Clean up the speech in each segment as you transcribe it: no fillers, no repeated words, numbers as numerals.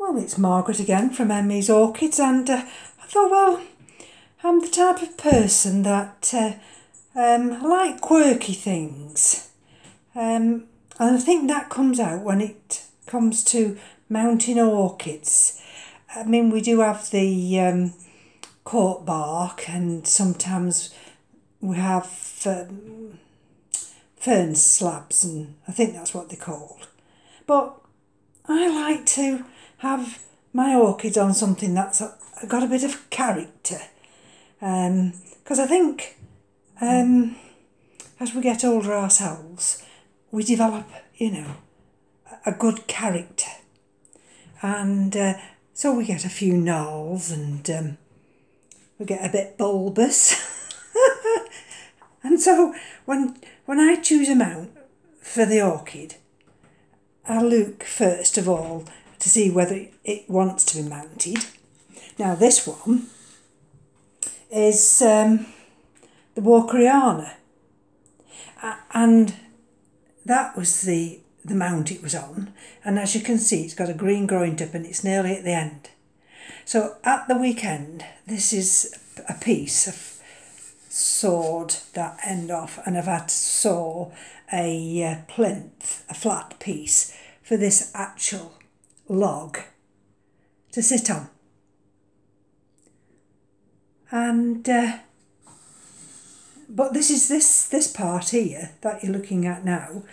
Well, it's Margaret again from M.E.s Orchids, and I thought, well, I'm the type of person that I like quirky things, and I think that comes out when it comes to mounting orchids. I mean, we do have the cork bark, and sometimes we have fern slabs, and I think that's what they're called. But I like to have my orchids on something that's got a bit of character, because I think as we get older ourselves, we develop, a good character, and so we get a few gnarls, and we get a bit bulbous. And so when I choose a mount for the orchid, I look first of all to see whether it wants to be mounted. Now this one is the Walkeriana, and that was the mount it was on, and as you can see it's got a green growing tip and it's nearly at the end. So at the weekend, this is a piece of sawed that end off, and I've had to saw a plinth, a flat piece, for this actual log to sit on. And but this is this part here that you're looking at now.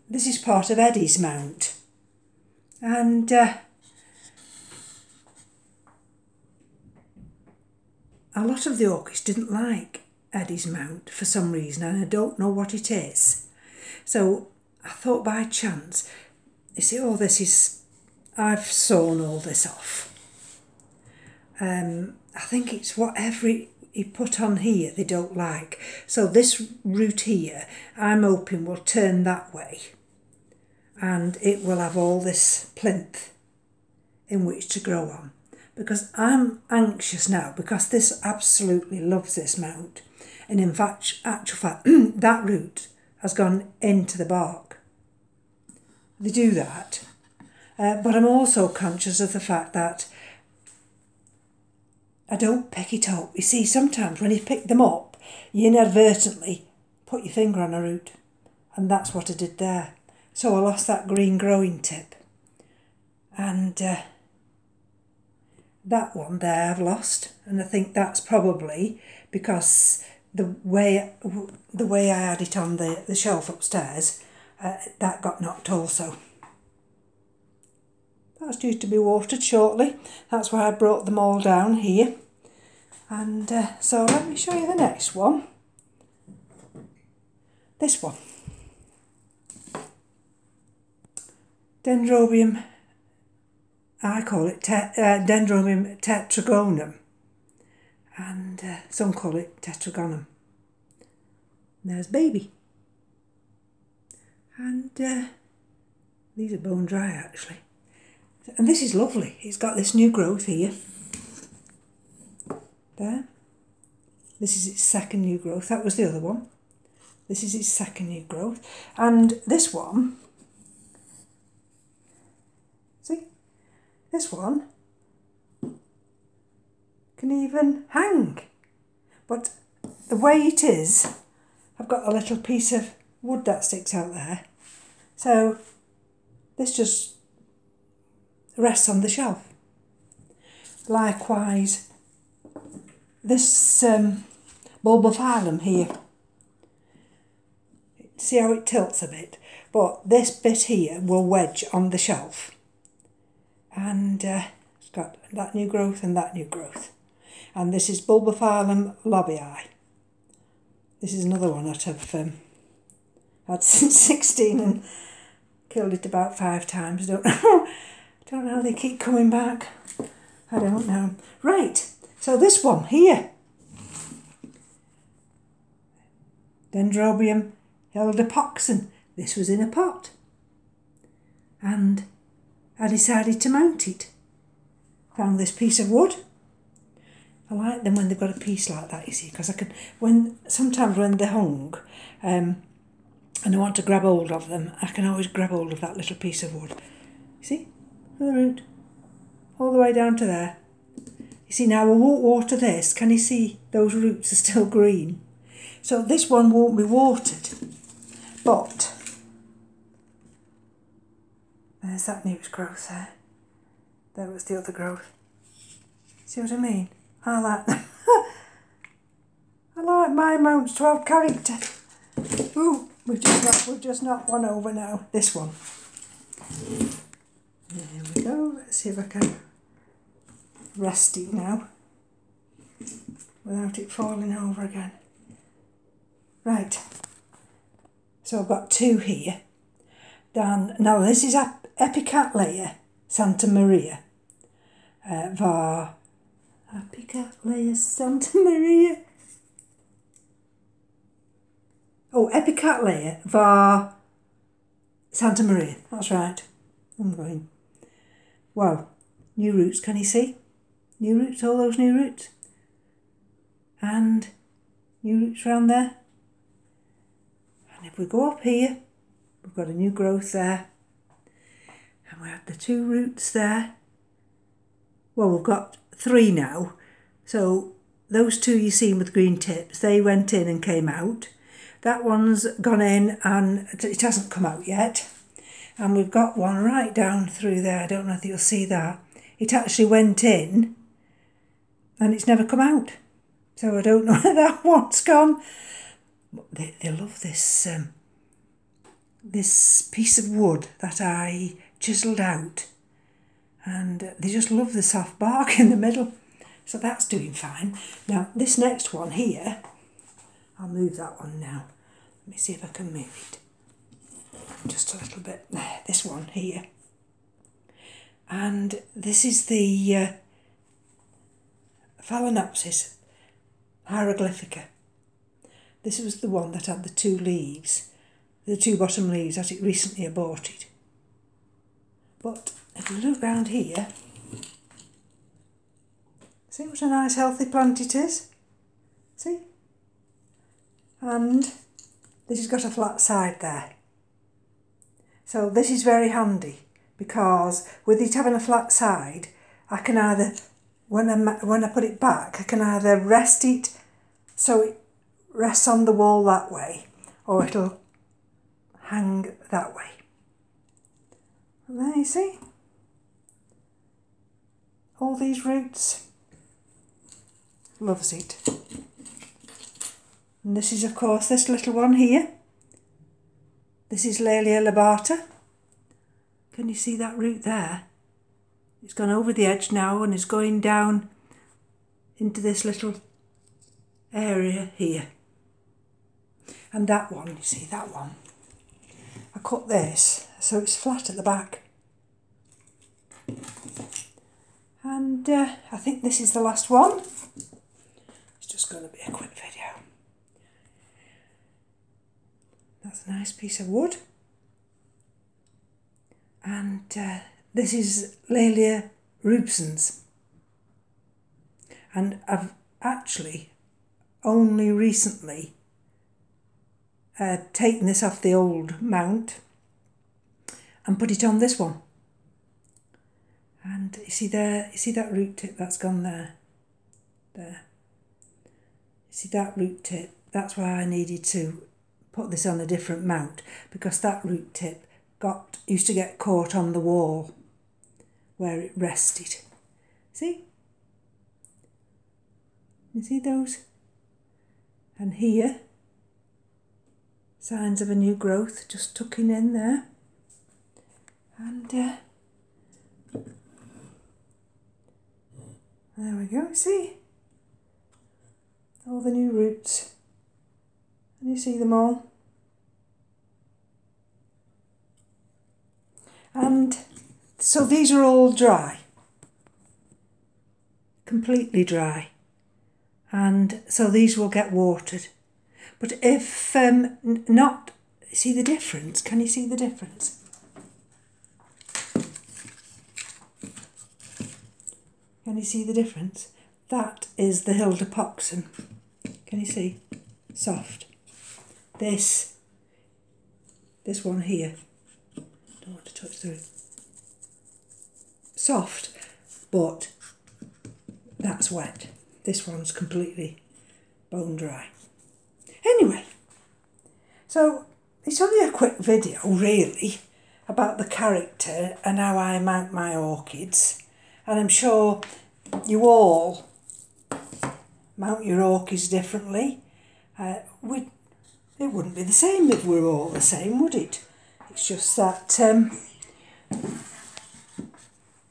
This is part of Eddie's mount, and a lot of the orchids didn't like Eddie's mount for some reason, and I don't know what it is. So I thought by chance, you see, all this is, I've sawn all this off. I think it's whatever he put on here they don't like. So this root here, I'm hoping will turn that way, and it will have all this plinth in which to grow on. Because I'm anxious now, because this absolutely loves this mount. And in fact, actual fact, that root has gone into the bark. They do that. But I'm also conscious of the fact that I don't pick it up. You see, sometimes when you pick them up, you inadvertently put your finger on a root. And that's what I did there. So I lost that green growing tip. And that one there I've lost. And I think that's probably because the way I had it on the shelf upstairs, that got knocked also. That's due to be watered shortly. That's why I brought them all down here. And so let me show you the next one. This one. Dendrobium, I call it Dendrobium tetragonum. And some call it tetragonum. And there's baby. And these are bone dry actually. And this is lovely. It's got this new growth here. There. This is its second new growth. That was the other one. This is its second new growth. And this one, see, this one can even hang. But the way it is, I've got a little piece of wood that sticks out there. So this just rests on the shelf. Likewise, this bulbophyllum here. See how it tilts a bit? But this bit here will wedge on the shelf. And it's got that new growth and that new growth. And this is Bulbophyllum lobii. This is another one that I've had since 16 and killed it about 5 times. Don't know how they keep coming back. I don't know. Right, so this one here. Dendrobium hildepoxen. This was in a pot. And I decided to mount it. Found this piece of wood. I like them when they've got a piece like that, you see, because I can, sometimes when they're hung, and I want to grab hold of them, I can always grab hold of that little piece of wood. You see, the root. all the way down to there. You see now I won't water this. Can you see those roots are still green? So this one won't be watered. But there's that newest growth there. There was the other growth. See what I mean? I like them. I like my mounts to have character. Ooh, we've just knocked one over now. This one. There we go. Let's see if I can rest it now without it falling over again. Right. So I've got two here. Now this is Epicatleia Santa Maria. Epicatleia Santa Maria. Oh, Epicatleia var Santa Maria. That's right. I'm going. Well, new roots, can you see? New roots, all those new roots. And new roots round there. And if we go up here, we've got a new growth there. And we have the two roots there. Well, we've got three now. So those two you seen with green tips, they went in and came out. That one's gone in and it hasn't come out yet. And we've got one right down through there. I don't know if you'll see that. It actually went in and it's never come out. So I don't know where that one's gone. But they love this, this piece of wood that I chiselled out. And they just love the soft bark in the middle. So that's doing fine. Now this next one here, I'll move that one now. Let me see if I can move it. Just a little bit. There, this one here. And this is the Phalaenopsis Hieroglyphic. This was the one that had the two leaves, the two bottom leaves that it recently aborted. But if we look round here, see what a nice healthy plant it is? See? And this has got a flat side there. So this is very handy because with it having a flat side, I can either, when I put it back, I can either rest it so it rests on the wall that way, or it'll hang that way. And there you see, all these roots, loves it. And this is of course this little one here. This is Laelia Libert. Can you see that root there? It's gone over the edge now and is going down into this little area here. And that one, you see that one? I cut this so it's flat at the back. And I think this is the last one. It's just going to be a quick video. That's a nice piece of wood. And this is Laelia Rusyns. And I've actually only recently taken this off the old mount and put it on this one. And you see there, you see that root tip that's gone there? There. You see that root tip? That's why I needed to put this on a different mount, because that root tip used to get caught on the wall where it rested. See? You see those? And here, signs of a new growth just tucking in there. And there we go, see? All the new roots. And you see them all. And so these are all dry. Completely dry. And so these will get watered. But if not, see the difference? Can you see the difference? Can you see the difference? That is the Hildepoxen. Can you see? Soft. This one here. Don't want to touch through. Soft. but that's wet. This one's completely bone dry. Anyway, so it's only a quick video really about the character and how I mount my orchids, and I'm sure you all mount your orchids differently. It wouldn't be the same if we were all the same, would it? It's just that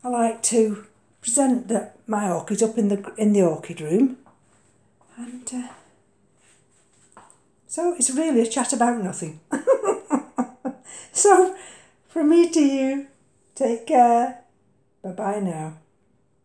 I like to present my orchids up in the orchid room, and so it's really a chat about nothing. So from me to you, take care. Bye bye now.